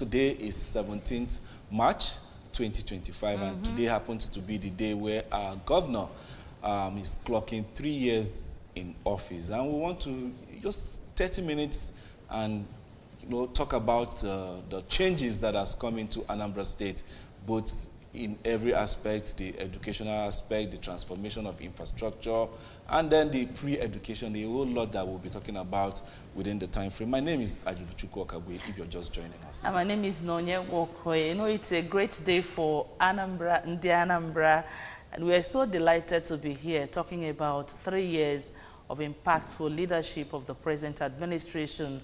today is 17th March 2025, and today happens to be the day where our governor is clocking 3 years in office. And we want to just 30 minutes and talk about the changes that has come into Anambra State, both in every aspect, the educational aspect, the transformation of infrastructure, and then the pre-education, the whole lot that we'll be talking about within the time frame. My name is Ajubuchukwu Okagwe, if you're just joining us. And my name is Nonye Wokoye. It's a great day for Anambra, Anambra, and we are so delighted to be here talking about 3 years of impactful leadership of the present administration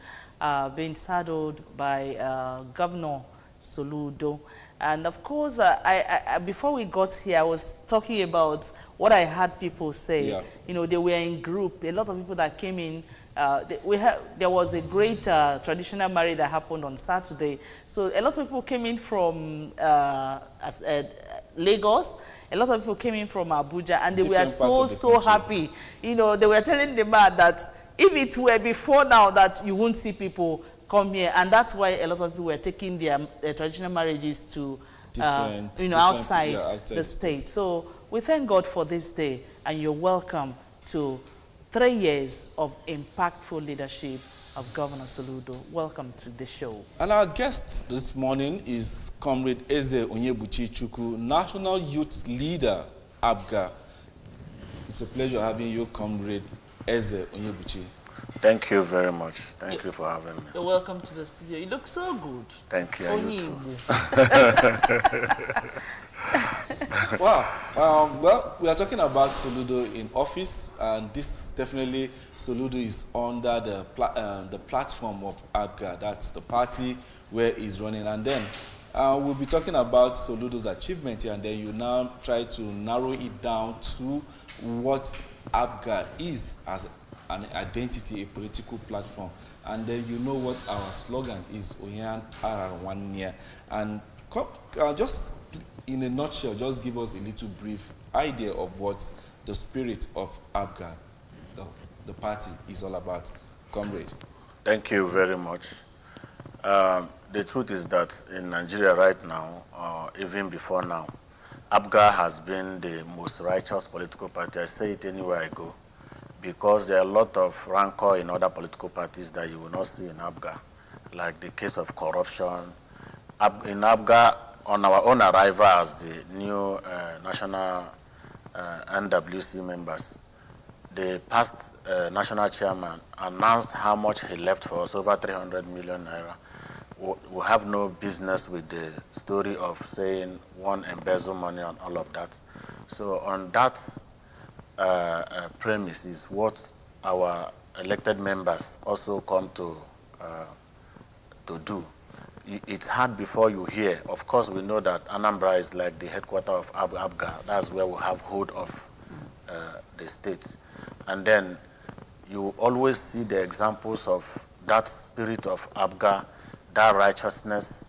being saddled by Governor Soludo. And of course, before we got here, I was talking about what I heard people say. Yeah. They were in group. A lot of people that came in. There was a great traditional marriage that happened on Saturday. So a lot of people came in from Lagos. A lot of people came in from Abuja, and they were so happy. They were telling the man that if it were before now, that you won't see people come here, and that's why a lot of people were taking their traditional marriages to outside the state. So we thank God for this day, and you're welcome to 3 years of impactful leadership of Governor Soludo. Welcome to the show. And our guest this morning is Comrade Eze Onyebuchi-Chukwu, National Youth Leader, ABGA. It's a pleasure having you, Comrade Eze Onyebuchi. Thank you very much. Thank you for having me. You're welcome to the studio. You look so good. Thank you. You too. Wow. Well, we are talking about Soludo in office, and this definitely, Soludo is under the platform of ABGA. That's the party where he's running. And then we'll be talking about Soludo's achievement here, and then you now try to narrow it down to what ABGA is as an identity, a political platform. And then you know what our slogan is, Oyan Ara 1 year. And just in a nutshell, just give us a little brief idea of what the spirit of ABGA, the party, is all about. Comrade. Thank you very much. The truth is that in Nigeria right now, even before now, ABGA has been the most righteous political party. I say it anywhere I go, because there are a lot of rancor in other political parties that you will not see in ABGA, like the case of corruption. In ABGA, on our own arrival as the new national NWC members, the past national chairman announced how much he left for us, over 300 million naira. We have no business with the story of saying one embezzle money and all of that. So on that premise is what our elected members also come to do. It's hard before you hear. Of course, we know that Anambra is like the headquarters of ABGA. That's where we have hold of the states. And then you always see the examples of that spirit of ABGA, that righteousness,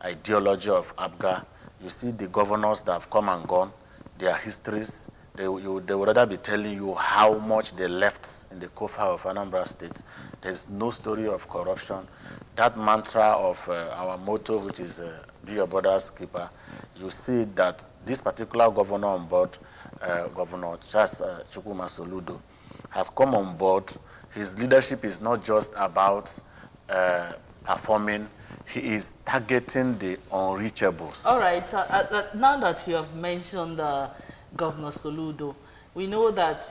ideology of ABGA. You see the governors that have come and gone, their histories. They would rather be telling you how much they left in the coffers of Anambra State. There's no story of corruption. That mantra of our motto, which is be your brother's keeper, you see that this particular governor on board, Governor Charles Chukwuma Soludo, has come on board. His leadership is not just about performing. He is targeting the unreachables. All right. Now that you have mentioned Governor Soludo, we know that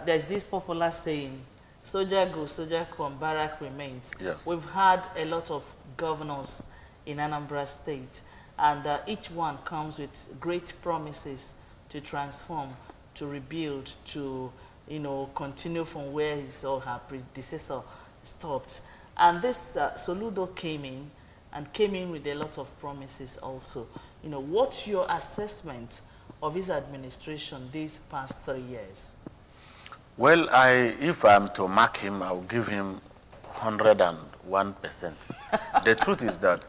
there's this popular saying, soldier goes, soldier come, barrack remains. Yes. We've had a lot of governors in Anambra State, and each one comes with great promises to transform, to rebuild, to continue from where his or her predecessor stopped. And this Soludo came in with a lot of promises also. What's your assessment of his administration these past 3 years? Well, if I'm to mark him, I'll give him 101%. The truth is that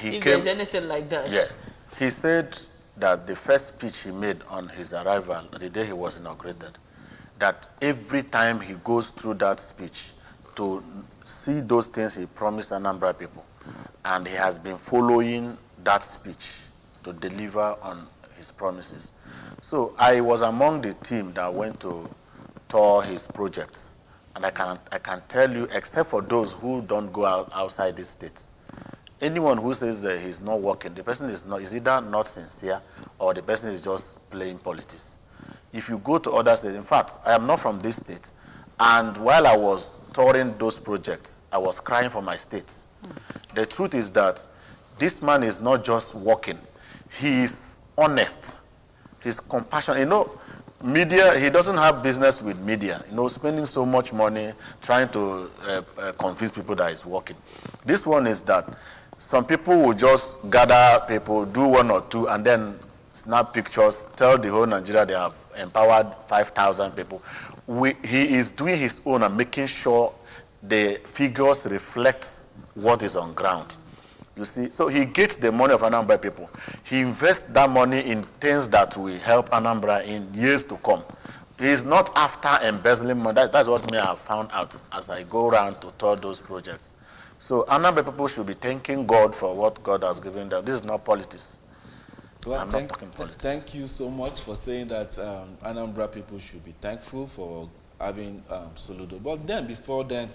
if there's anything like that. Yes. He said that the first speech he made on his arrival, the day he was inaugurated, that every time he goes through that speech, to see those things he promised Anambra people. And he has been following that speech to deliver on his promises. So I was among the team that went to tour his projects. And I can tell you, except for those who don't go outside the state, anyone who says that he's not working, the person is either not sincere or the person is just playing politics. If you go to other states, in fact, I am not from this state, and while I was touring those projects, I was crying for my state. The truth is that this man is not just working, he is honest, he's compassionate. You know, media, he doesn't have business with media, you know, spending so much money trying to convince people that he's working. This one is that some people will just gather people, do one or two, and then snap pictures, tell the whole Nigeria they have empowered 5,000 people. He is doing his own and making sure the figures reflect what is on ground. You see, so he gets the money of Anambra people. He invests that money in things that will help Anambra in years to come. He's not after embezzling money. That's what me I have found out as I go around to tour those projects. So Anambra people should be thanking God for what God has given them. This is not politics. Well, thank you so much for saying that Anambra people should be thankful for having Soludo. But then, before then,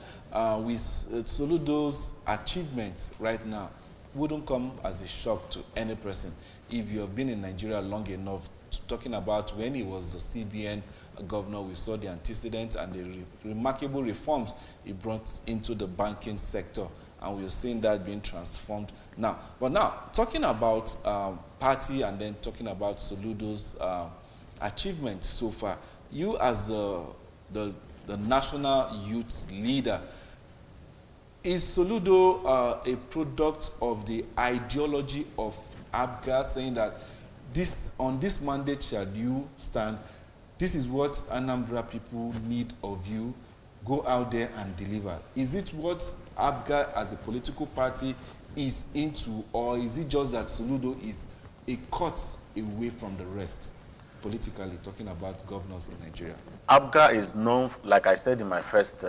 with Soludo's achievements right now wouldn't come as a shock to any person. If you have been in Nigeria long enough, talking about when he was the CBN governor, we saw the antecedents and the remarkable reforms he brought into the banking sector, and we're seeing that being transformed now. But now, talking about party and then talking about Soludo's achievements so far, you as the national youth leader, is Soludo a product of the ideology of ABGA, saying that on this mandate shall you stand, this is what Anambra people need of you, go out there and deliver? Is it what ABGA as a political party is into, or is it just that Soludo is a cut away from the rest, politically, talking about governors in Nigeria? ABGA is known, like I said in my first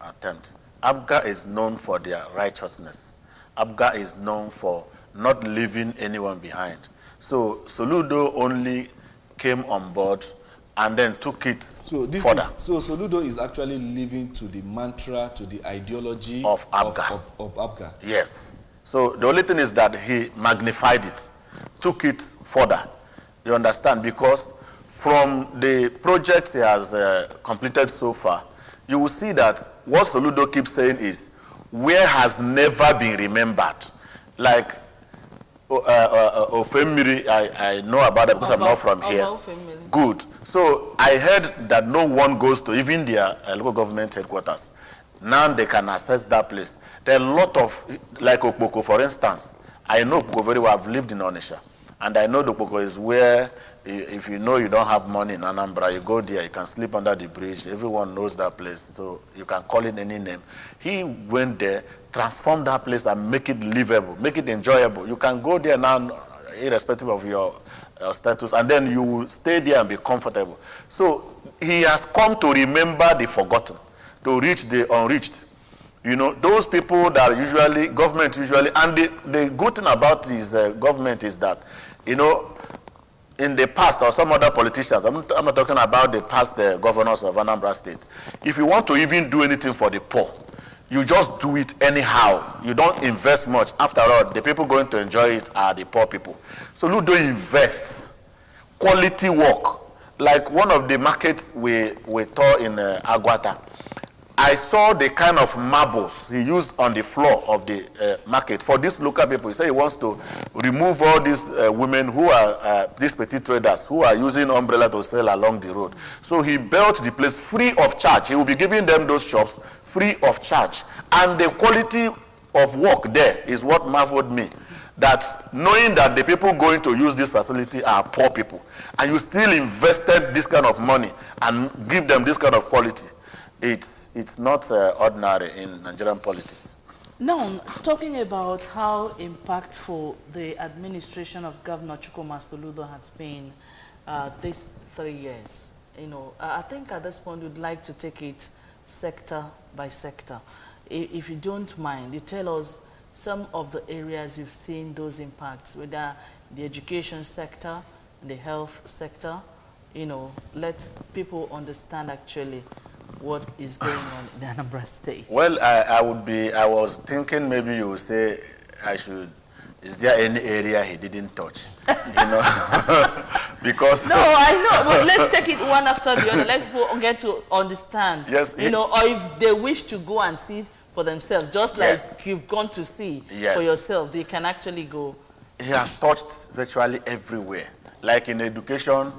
attempt, ABGA is known for their righteousness. ABGA is known for not leaving anyone behind. So Soludo only came on board and then took it further. So Soludo is actually living to the mantra, to the ideology of ABGA. Of ABGA. Yes. So the only thing is that he magnified it, took it further. You understand? Because from the projects he has completed so far, you will see that what Soludo keeps saying is, where has never been remembered. Like Ofemiri, I know about it because I'm not from here. Good. So I heard that no one goes to even their local government headquarters. Now they can access that place. There are a lot of, like Okpoko, for instance. I know Okpoko very well. I've lived in Onitsha. And I know the Okpoko is where, if you know you don't have money in Anambra, you go there, you can sleep under the bridge. Everyone knows that place. So you can call it any name. He went there, transform that place and make it livable, make it enjoyable. You can go there now, irrespective of your status, and then you will stay there and be comfortable. So he has come to remember the forgotten, to reach the unreached. You know, those people that usually, government usually, and the good thing about his government is that, you know, in the past, or some other politicians, I'm not talking about the past governors of Anambra State, if you want to even do anything for the poor, you just do it anyhow. You don't invest much. After all, the people going to enjoy it are the poor people. So Ludo invests. Quality work. Like one of the markets we tour in Aguata, I saw the kind of marbles he used on the floor of the market for these local people. He said he wants to remove all these women who are these petite traders who are using umbrella to sell along the road. So he built the place free of charge. He will be giving them those shops free of charge. And the quality of work there is what marveled me. That knowing that the people going to use this facility are poor people, and you still invested this kind of money and give them this kind of quality, it's not ordinary in Nigerian politics. Now, talking about how impactful the administration of Governor Chukwuma Soludo has been these 3 years, you know, I think at this point we'd like to take it sector by sector. If you don't mind, you tell us some of the areas you've seen those impacts, whether the education sector, the health sector, you know, let people understand actually what is going on in the Anambra State. Well, I was thinking maybe you would say is there any area he didn't touch? You know, because... No, I know, but let's take it one after the other. Let people get to understand. Yes. You know, or if they wish to go and see for themselves, just like you've gone to see for yourself, they can actually go. He has touched virtually everywhere. Like in education,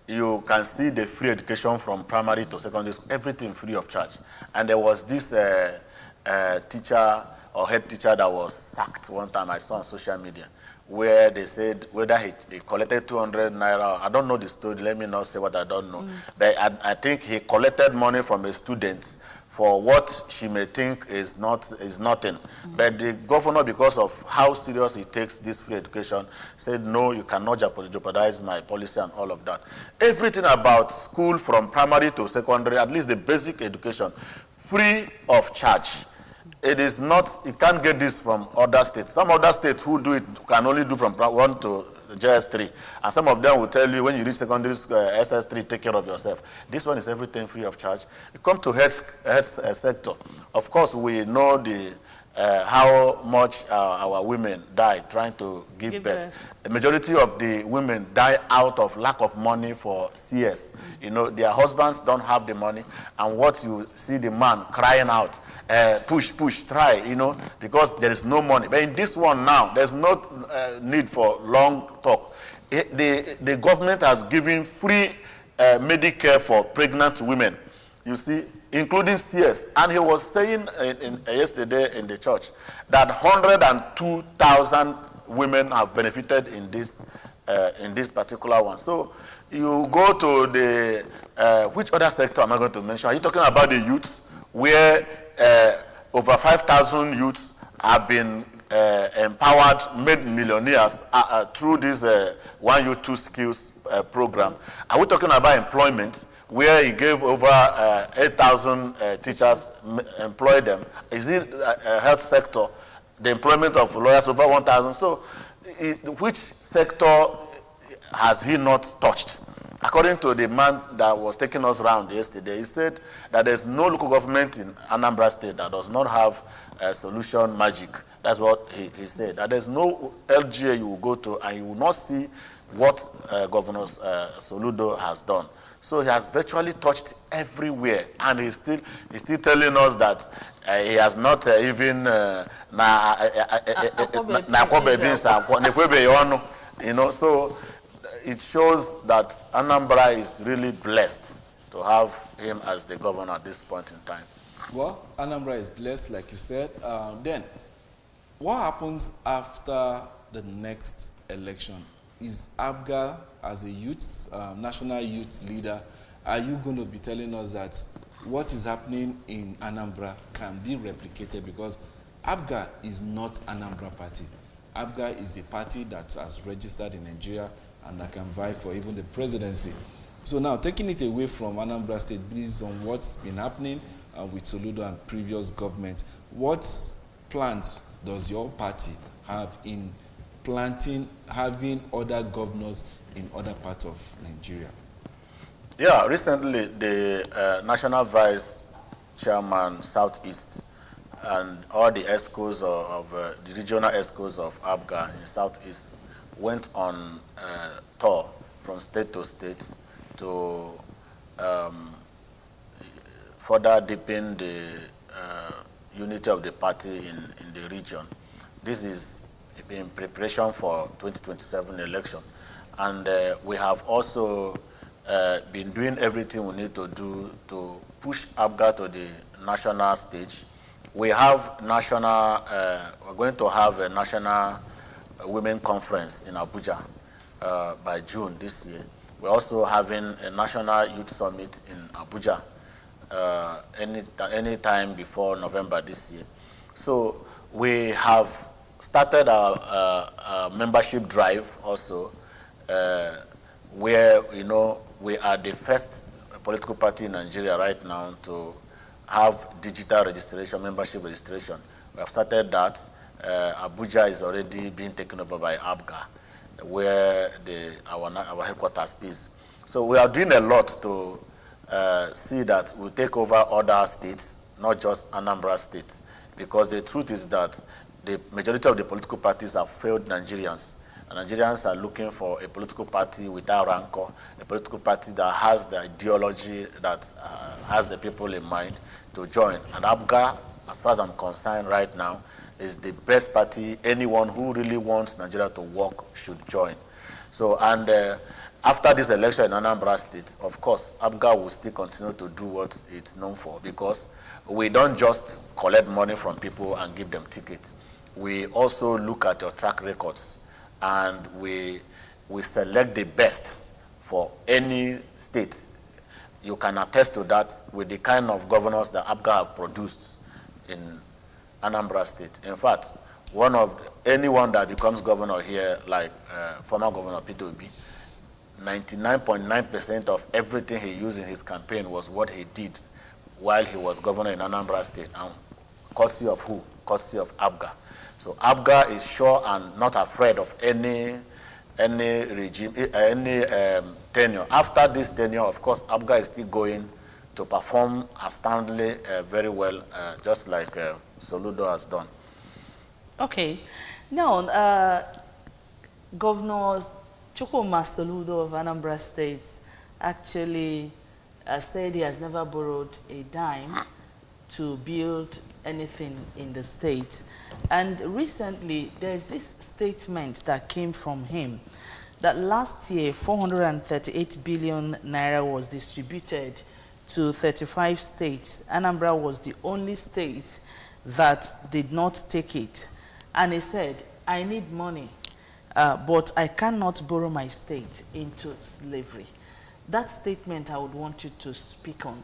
you can see the free education from primary to secondary school, everything free of charge. And there was this teacher or head teacher that was sacked one time, I saw on social media, where they said whether he collected 200 naira, I don't know the story, let me not say what I don't know. But I think he collected money from a student for what she may think is nothing. But the governor, because of how serious he takes this free education, said, no, you cannot jeopardize my policy and all of that. Everything about school from primary to secondary, at least the basic education, free of charge. It is not, you can't get this from other states. Some other states who do it can only do from 1 to JS3. And some of them will tell you when you reach secondary school, SS3, take care of yourself. This one is everything free of charge. You come to health sector. Of course, we know how much our women die trying to give birth. The majority of the women die out of lack of money for CS. You know, their husbands don't have the money. And what you see the man crying out, push, try, you know, because there is no money. But in this one now, there's no need for long talk. The government has given free Medicare for pregnant women, you see, including CS. And he was saying yesterday in the church that 102,000 women have benefited in this particular one. So you go to the, which other sector am I going to mention? Are you talking about the youths, where over 5,000 youths have been empowered, made millionaires through this One Youth, Two Skills program? Are we talking about employment, where he gave over 8,000 teachers, employed them? Is it health sector, the employment of lawyers, over 1,000? So which sector has he not touched? According to the man that was taking us around yesterday, he said that there's no local government in Anambra State that does not have a solution magic. That's what he said. That there's no LGA you will go to and you will not see what Governor Soludo has done. So he has virtually touched everywhere, and he's still telling us that he has not even you know. So it shows that Anambra is really blessed to have him as the governor at this point in time. Well, Anambra is blessed, like you said. Then, what happens after the next election? Is ABGA, as a youth, national youth leader, are you going to be telling us that what is happening in Anambra can be replicated? Because ABGA is not Anambra party. ABGA is a party that has registered in Nigeria and that can vie for even the presidency. So now, taking it away from Anambra State, based on what's been happening with Soludo and previous government, what plans does your party have in having other governors in other parts of Nigeria? Yeah, recently the National Vice Chairman Southeast and all the ESCOs of the regional ESCOs of ABGA in Southeast went on tour from state to state to further deepen the unity of the party in the region. This is in preparation for 2027 election. And we have also been doing everything we need to do to push ABGA to the national stage. We have we're going to have a national women conference in Abuja by June this year. We're also having a national youth summit in Abuja any time before November this year. So we have started our membership drive also, where, you know, we are the first political party in Nigeria right now to have digital registration, membership registration. We have started that. Abuja is already being taken over by ABGA, where our headquarters is. So we are doing a lot to see that we take over other states, not just Anambra State, because the truth is that the majority of the political parties are failed Nigerians. And Nigerians are looking for a political party without rancor, a political party that has the ideology, that has the people in mind to join. And ABGA, as far as I'm concerned right now, is the best party. Anyone who really wants Nigeria to work should join. So, and after this election in Anambra State, of course, ABGA will still continue to do what it's known for, because we don't just collect money from people and give them tickets. We also look at your track records, and we select the best for any state. You can attest to that with the kind of governors that ABGA have produced in Anambra State. In fact, anyone that becomes governor here, like former Governor Peter Obi, 99.9% of everything he used in his campaign was what he did while he was governor in Anambra State. And courtesy of who? Courtesy of ABGA. So ABGA is sure and not afraid of any regime, any tenure. After this tenure, of course, ABGA is still going to perform astoundingly very well, just like Soludo has done. Okay. Now, Governor Chukwuma Soludo of Anambra State actually said he has never borrowed a dime to build anything in the state. And recently, there is this statement that came from him that last year, 438 billion naira was distributed to 35 states. Anambra was the only state that did not take it. And he said, I need money, but I cannot borrow my state into slavery. That statement I would want you to speak on.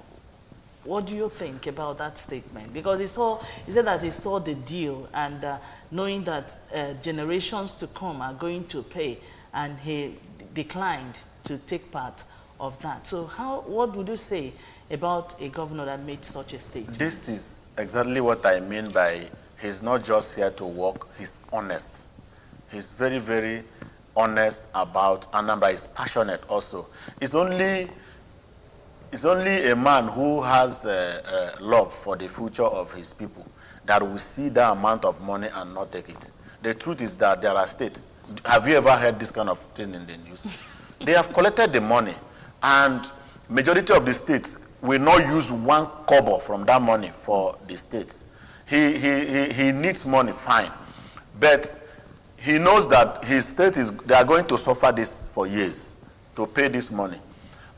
What do you think about that statement? Because he said that he saw the deal, and knowing that generations to come are going to pay, and he declined to take part of that. So what would you say about a governor that made such a statement? This is exactly what I mean by he's not just here to work, he's honest. He's very, very honest about Anambra. He's passionate also. It's only a man who has love for the future of his people that will see that amount of money and not take it. The truth is that there are states. Have you ever heard this kind of thing in the news? They have collected the money, and majority of the states will not use 1 kobo from that money for the states. He needs money, fine. But he knows that his state they are going to suffer this for years to pay this money.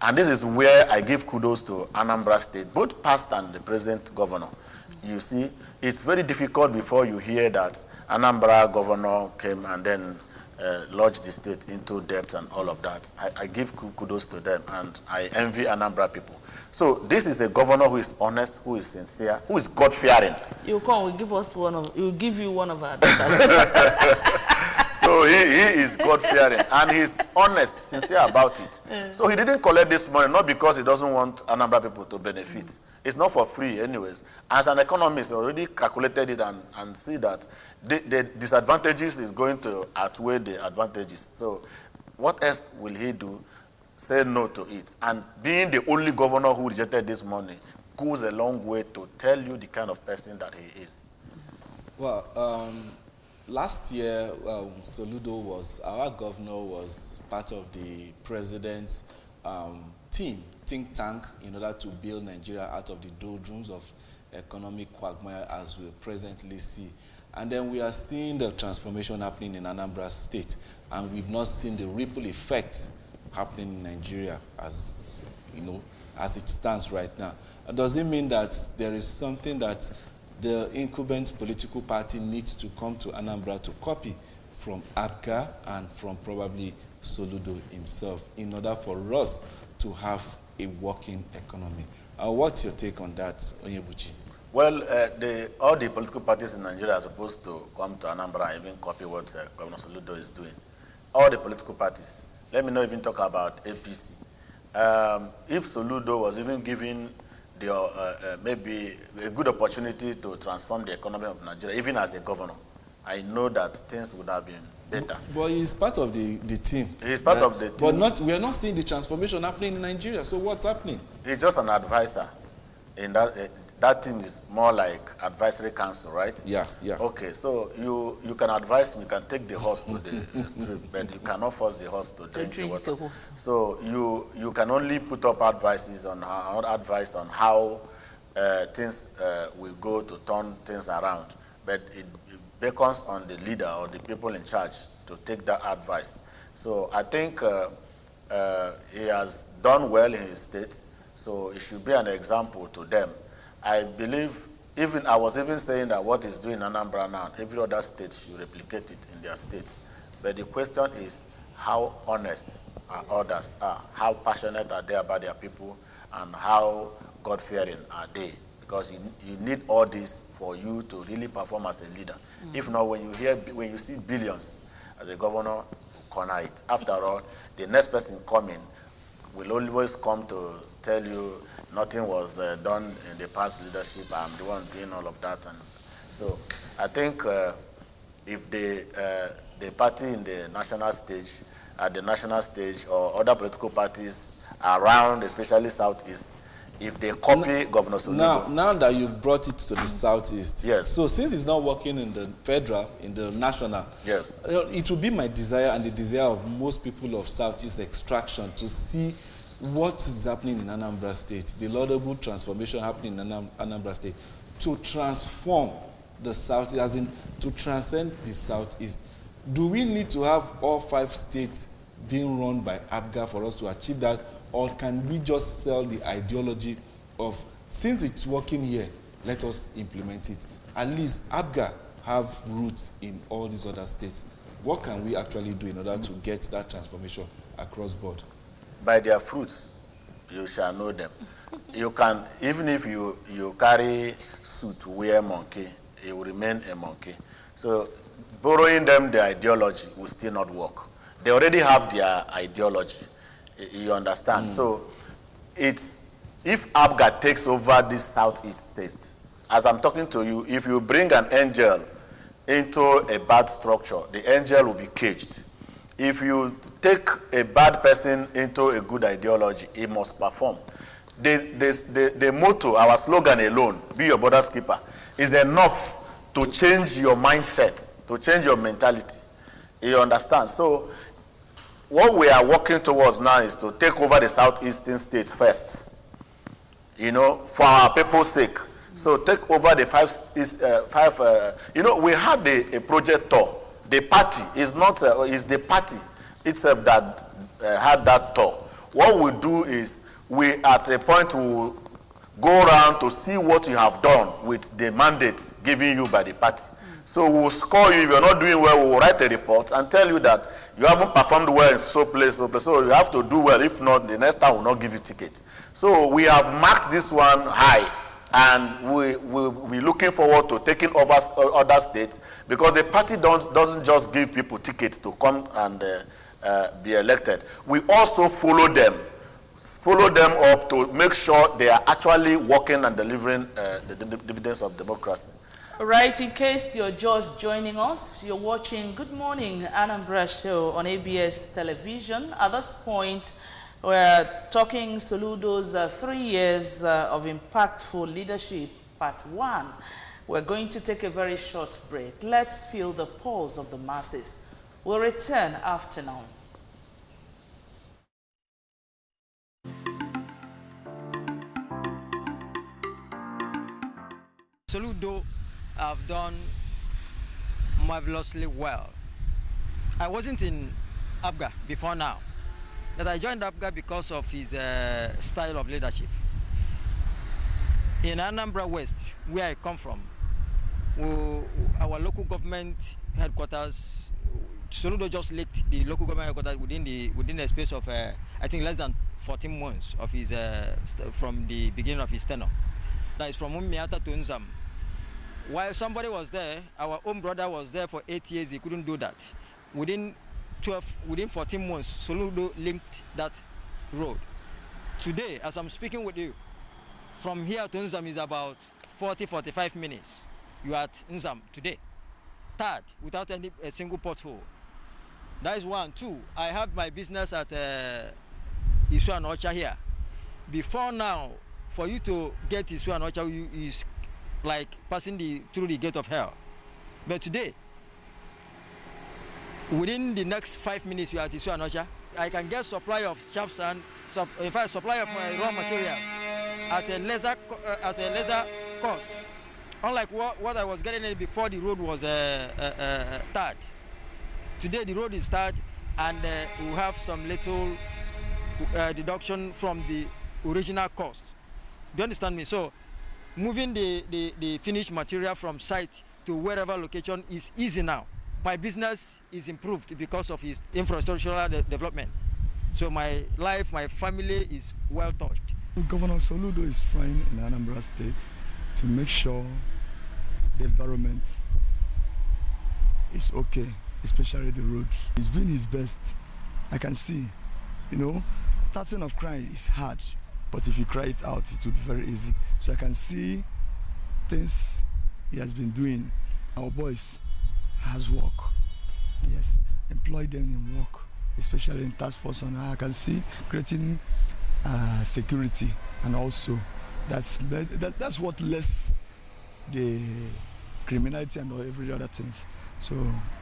And this is where I give kudos to Anambra State, both past and the present governor. You see, it's very difficult before you hear that Anambra governor came and then lodged the state into debt and all of that. I give kudos to them, and I envy Anambra people. So this is a governor who is honest, who is sincere, who is God-fearing. You come, we'll give you one of our daughters. So he is God-fearing, and he's honest, sincere about it. So he didn't collect this money, not because he doesn't want Anambra people to benefit. It's not for free anyways. As an economist, he already calculated it and see that the disadvantages is going to outweigh the advantages. So what else will he do? Say no to it. And being the only governor who rejected this money goes a long way to tell you the kind of person that he is. Well, last year, Soludo our governor was part of the president's think tank in order to build Nigeria out of the doldrums of economic quagmire as we presently see. And then we are seeing the transformation happening in Anambra State, and we've not seen the ripple effect happening in Nigeria as it stands right now. Does it mean that there is something that the incumbent political party needs to come to Anambra to copy from ABGA and from probably Soludo himself in order for us to have a working economy? What's your take on that, Onyebuchi? Well, all the political parties in Nigeria are supposed to come to Anambra and even copy what Governor Soludo is doing. All the political parties. Let me not even talk about APC. If Soludo was even given maybe a good opportunity to transform the economy of Nigeria, even as a governor, I know that things would have been better. But he's part of the team. He's part of the team. But we are not seeing the transformation happening in Nigeria. So what's happening? He's just an advisor. In that team is more like advisory council, right? Yeah, yeah. Okay, so you can advise me, you can take the horse to the street, but you cannot force the horse to drink the water. So you can only put up advice on how things will go to turn things around, but it beckons on the leader or the people in charge to take that advice. So I think he has done well in his state, so it should be an example to them. I believe, I was even saying that what is doing Anambra now, every other state should replicate it in their states. But the question is how honest others are, how passionate are they about their people, and how God-fearing are they? Because you need all this for you to really perform as a leader. If not, when you see billions as a governor, corner it. After all, the next person coming will always come to tell you nothing was done in the past leadership. I'm the one doing all of that. And so I think if the party in the national stage, at the national stage, or other political parties around, especially Southeast, if they copy Governor Soludo. Now that you've brought it to the Southeast, yes. So since it's not working in the federal, in the national, yes, it will be my desire and the desire of most people of Southeast extraction to see what is happening in Anambra State, the laudable transformation happening in Anambra State, to transform the Southeast, as in to transcend the Southeast. Do we need to have all 5 states being run by ABGA for us to achieve that, or can we just sell the ideology of, since it's working here, let us implement it? At least ABGA have roots in all these other states. What can we actually do in order to get that transformation across board? By their fruits, you shall know them. You can, even if you carry suit to wear monkey, it will remain a monkey. So borrowing them the ideology will still not work. They already have their ideology. You understand? So if ABGA takes over this Southeast states, as I'm talking to you, if you bring an angel into a bad structure, the angel will be caged. If you take a bad person into a good ideology, he must perform. The motto, our slogan alone, be your brother's keeper, is enough to change your mindset, to change your mentality. You understand? So what we are working towards now is to take over the southeastern states first, for our people's sake. So take over the five, we had a project tour. The party is not, is the party itself that had that tour. What we do is, we at a point will go around to see what you have done with the mandate given you by the party. So we'll score you. If you're not doing well, we'll write a report and tell you that you haven't performed well in so place. So you have to do well. If not, the next time we'll not give you ticket. So we have marked this one high, and we'll be looking forward to taking over other states, because the party doesn't just give people tickets to come and be elected. We also follow them up to make sure they are actually working and delivering the dividends of democracy. All right, in case you're just joining us, you're watching Good Morning Anambra Show on ABS Television. At this point, we're talking Soludo's 3 years of impactful leadership, part 1. We're going to take a very short break. Let's feel the pulse of the masses. We'll return after now. Soludo have done marvelously well. I wasn't in ABGA before now. That I joined ABGA because of his style of leadership. In Anambra West, where I come from, our local government headquarters, Soludo just licked the local government headquarters within the space of I think less than 14 months of his from the beginning of his tenure. That is from Umiata to Nzam. While somebody was there, our own brother was there for 8 years. He couldn't do that. Within 14 months, Soludo linked that road. Today, as I'm speaking with you, From here to Nzam is about 40-45 minutes. You are at Nzam today. Third, without a single pothole. That is one. Two, I have my business at Isu and Ocha here. Before now, for you to get Isu and Ocha is like passing through the gate of hell. But today, within the next 5 minutes, you are at Isu and Ocha. I can get supply of chaps and in fact supply of my raw materials at a lesser cost. Unlike what I was getting before the road was tarred. Today the road is tarred, and we have some little deduction from the original cost. Do you understand me? So moving the finished material from site to wherever location is easy now. My business is improved because of his infrastructural development. So my life, my family is well touched. Governor Soludo is trying in Anambra State to make sure the environment is okay, especially the roads. He's doing his best. I can see, starting of crying is hard, but if you cry it out, it will be very easy. So I can see things he has been doing. Our boys has work. Yes, employ them in work, especially in task force. And I can see creating security, and also that's what less the criminality and every other things. So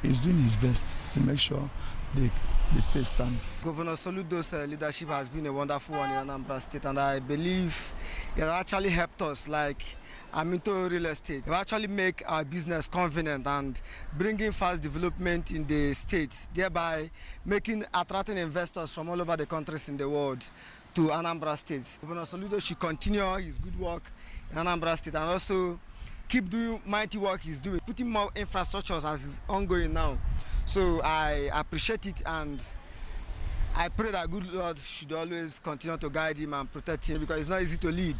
he's doing his best to make sure the state stands. Governor Soludo's leadership has been a wonderful one in Anambra State, and I believe it has actually helped us. I'm into real estate. We actually make our business convenient and bringing fast development in the state, thereby attracting investors from all over the countries in the world to Anambra State. Governor Soludo should continue his good work in Anambra State and also keep doing mighty work he's doing, putting more infrastructures as is ongoing now. So I appreciate it, and I pray that good Lord should always continue to guide him and protect him, because it's not easy to lead.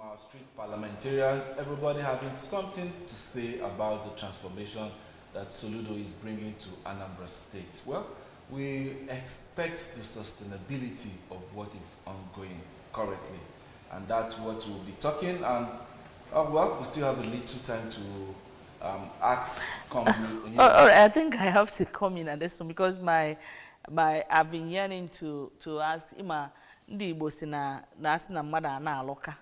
Our street parliamentarians, everybody having something to say about the transformation that Soludo is bringing to Anambra State. Well, we expect the sustainability of what is ongoing currently, and that's what we'll be talking. And well, we still have a little time to ask. All right, I think I have to come in at this one, because I've been yearning to ask Ima ndi Igbo si na mmadụ a na-alụka.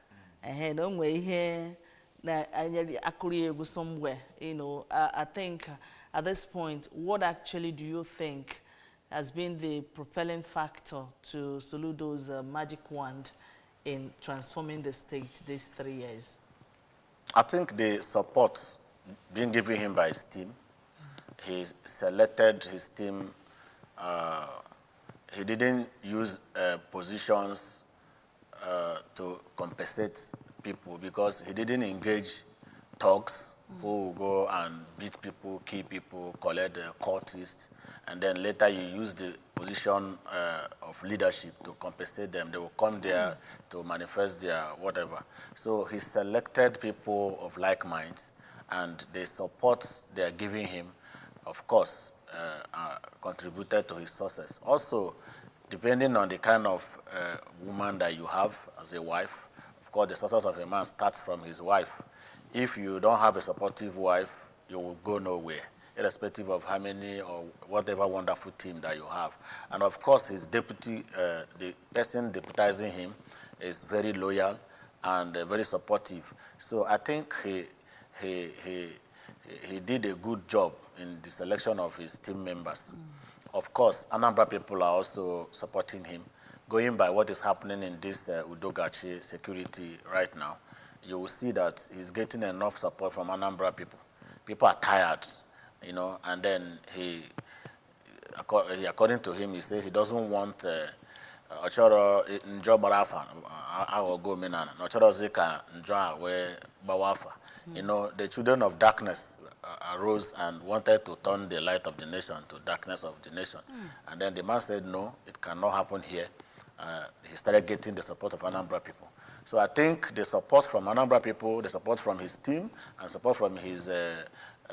Somewhere, I think at this point, what actually do you think has been the propelling factor to Soludo's magic wand in transforming the state these 3 years? I think the support being given him by his team. He selected his team. He didn't use positions to compensate people, because he didn't engage thugs who will go and beat people, kill people, collect the cultists, and then later you use the position of leadership to compensate them. They will come there to manifest their whatever. So he selected people of like minds, and the support they are giving him, of course, contributed to his success. Also, depending on the kind of woman that you have as a wife, of course, the success of a man starts from his wife. If you don't have a supportive wife, you will go nowhere, irrespective of how many or whatever wonderful team that you have. And of course, his deputy, the person deputizing him, is very loyal and very supportive. So I think he did a good job in the selection of his team members. Of course, Anambra people are also supporting him. Going by what is happening in this Udogachi security right now, you will see that he's getting enough support from Anambra people. People are tired, and then according to him, he said he doesn't want Ochoro Njobarafa, our go Minana, Ochoro Zika Njwa Bawafa. The children of darkness arose and wanted to turn the light of the nation to darkness of the nation. And then the man said, no, it cannot happen here. He started getting the support of Anambra people. So I think the support from Anambra people, the support from his team, and support from his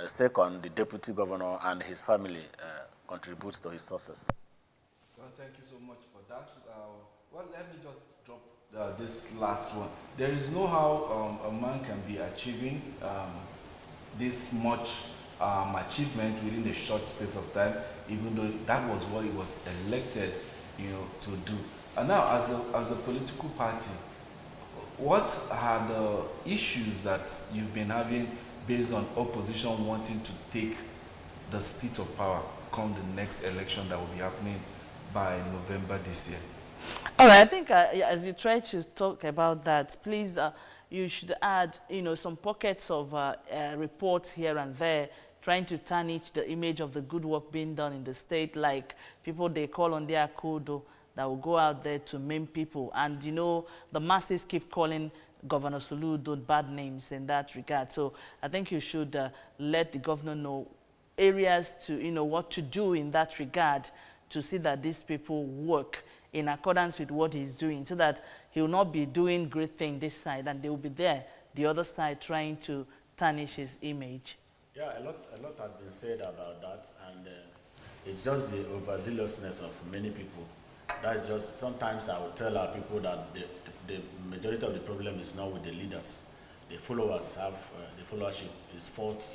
second, the deputy governor, and his family contributes to his success. Well, thank you so much for that. Well, let me just drop this last one. There is no how a man can be achieving this much achievement within a short space of time, even though that was what he was elected, to do. And now, as a political party, what are the issues that you've been having based on opposition wanting to take the seat of power come the next election that will be happening by November this year? All right, I think as you try to talk about that, please, you should add, some pockets of reports here and there trying to tarnish the image of the good work being done in the state, like people they call on their kudo that will go out there to maim people. And, the masses keep calling Governor Soludo bad names in that regard. So I think you should let the governor know areas to, what to do in that regard to see that these people work in accordance with what he's doing, so that he will not be doing great things this side and they will be there, the other side, trying to tarnish his image. Yeah, a lot has been said about that, and it's just the overzealousness of many people. That's just, sometimes I will tell our people that the majority of the problem is not with the leaders. The followers have, the followership is faulty.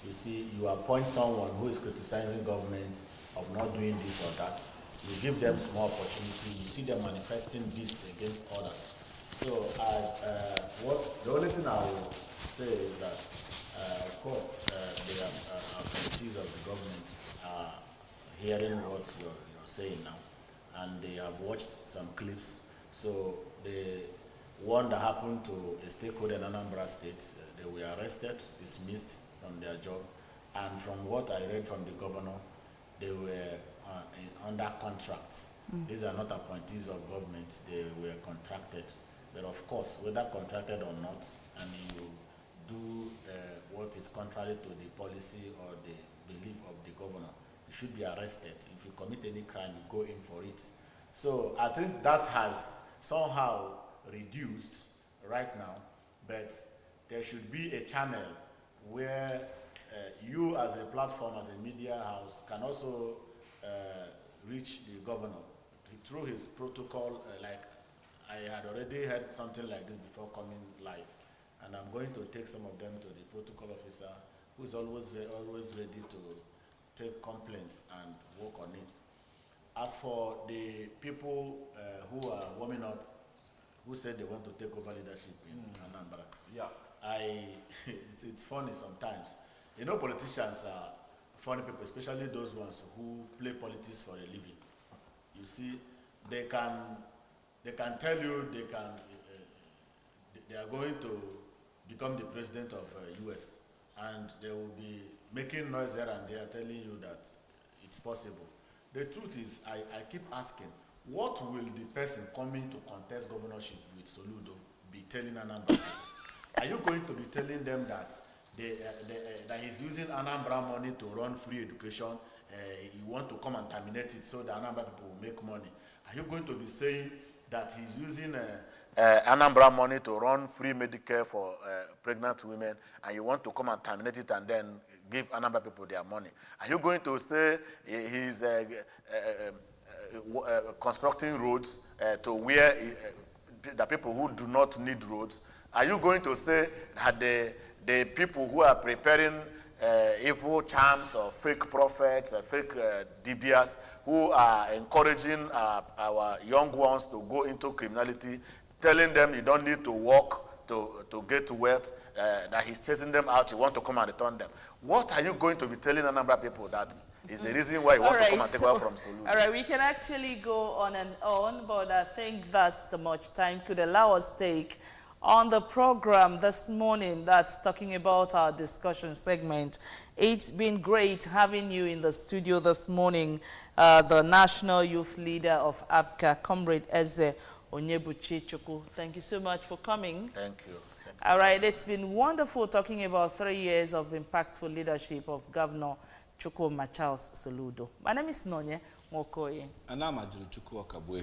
You see, you appoint someone who is criticizing government of not doing this or that. You give them small opportunity. You see them manifesting this against others. So, the only thing I will say is that, of course, the authorities of the government are hearing what you're saying now, and they have watched some clips. So, the one that happened to a stakeholder in Anambra State, they were arrested, dismissed from their job, and from what I read from the governor, they were under contract. These are not appointees of government, they were contracted. But of course, whether contracted or not, and you do what is contrary to the policy or the belief of the governor, you should be arrested. If you commit any crime, you go in for it. So I think that has somehow reduced right now, but there should be a channel where you as a platform, as a media house, can also reach the governor through his protocol. Like I had already heard something like this before coming live, and I'm going to take some of them to the protocol officer, who is always ready to take complaints and work on it. As for the people who are warming up, who said they want to take over leadership in Anambra, it's funny sometimes. Politicians are funny people, especially those ones who play politics for a living. You see, they can tell you they are going to become the president of US, and they will be making noise here and there, telling you that it's possible. The truth is, I keep asking, what will the person coming to contest governorship with Soludo be telling Anambra? Are you going to be telling them that that he's using Anambra money to run free education? You want to come and terminate it so the Anambra people will make money? Are you going to be saying that he's using Anambra money to run free Medicare for pregnant women, and you want to come and terminate it and then give Anambra people their money? Are you going to say he's constructing roads to where the people who do not need roads? Are you going to say that the people who are preparing evil charms or fake prophets, fake DBS, who are encouraging our young ones to go into criminality, telling them you don't need to work to get wealth, that he's chasing them out, you want to come and return them? What are you going to be telling Anambra people that is the reason why you want to come and take over from Soludo? All right, we can actually go on and on, but I think that's the much time could allow us to take on the program this morning that's talking about our discussion segment. It's been great having you in the studio this morning, the National Youth Leader of ABCA, Comrade Eze Onyebuchi Chukwu. Thank you so much for coming. Thank you. All right, it's been wonderful talking about 3 years of impactful leadership of Governor Chukwuma Charles Soludo. My name is Nonye Mokoye. And I'm Chukwu Okabwe.